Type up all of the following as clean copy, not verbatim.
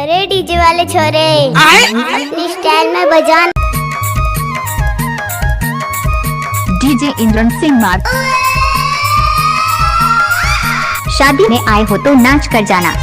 अरे डीजे वाले छोरे अपनी स्टाइल में बजा। DJ Indran Singh mark. शादी में आए हो तो नाच कर जाना।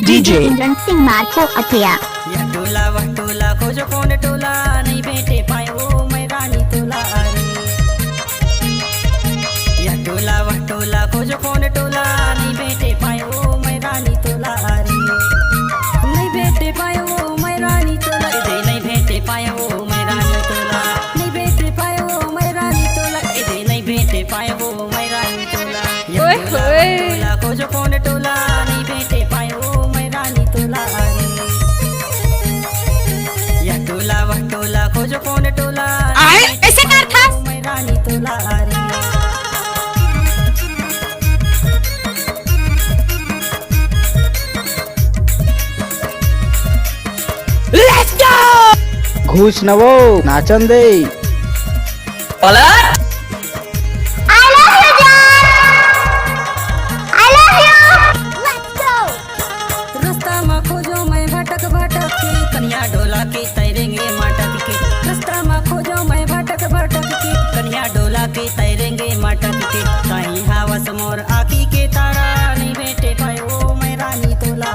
डीजे इंद्रन सिंह मार्को अथिया। या टोला वह टोला खोजो कौन टोला नहीं बेटे पाए वो मैं रानी तोला रे। या टोला वह टोला खोजो कौन टोला नहीं बेटे पाए वो मैं रानी तोला रे। नहीं बेटे पाए वो मैं रानी तोला इधे नहीं बेटे पाए वो मैं रानी तोला। नहीं बेटे पाए वो मैं रानी तोला इधे नहीं बेटे पाए वो मैं रानी तोला। या टोला खोजो कौन टोला नहीं बेटे पाए वो मैं रानी तोला रे। या टोला वह टोला खोजो कौन टोला ऐसे कर था मैं रानी तोला रे। Let's go. घूस नवो नाचन दे। रास्ता में खोजो मैं भटक भटक के कन्या डोला के तैरेंगे मटक के। रास्ता में खोजो मैं भटक भटक के कन्या डोला के तैरेंगे मटक के। कहीं हवस मोर आखी के तारा नहीं बेटे पाए वो मैं रानी तोला।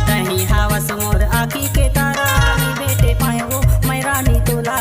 कहीं हवस मोर आखी के तारा नहीं बेटे पाए वो मैं रानी तोला।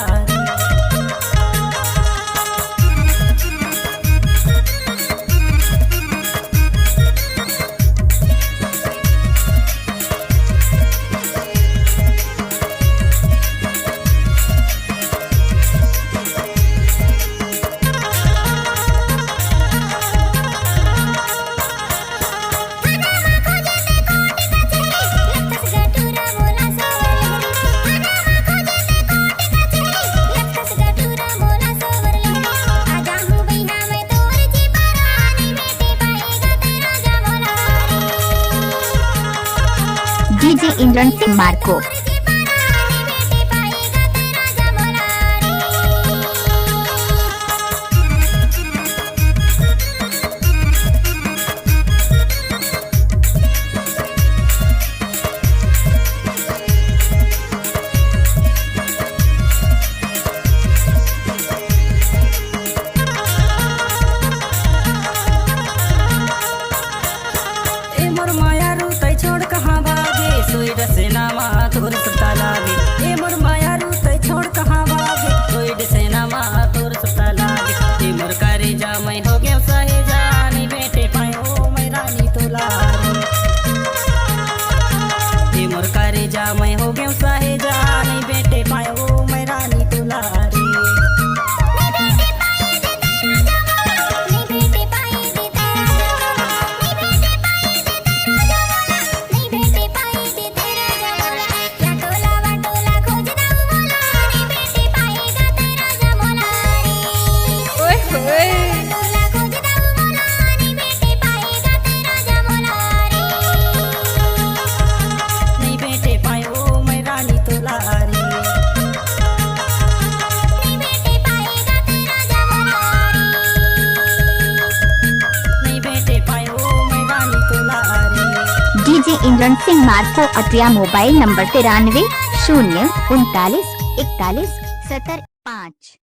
डीजे इंद्रन सिंह मार्को। ए मोर माया रू तै छोड़ कहाँ भागे सोई डसेना मा तोर सुता लागे। ए मोर माया रू तै छोड़ कहाँ भागे सोई डसेना मा तोर सुता लागे। ए मोर करे जा मैं हो गया सहे जानी बेटे पाए ओ मैं रानी तोला रे। ए मोर करे जा मैं हो गया सहे जानी बेटे पाए ओ मैं रानी तोला रे। नहीं बेटे पाए वो मैं रानी तोला रे। नहीं बेटे पाए वो मैं रानी तोला रे। डीजे इंद्रन सिंह मार्को अथिया। Mobile number 93 0 39 41 70 5।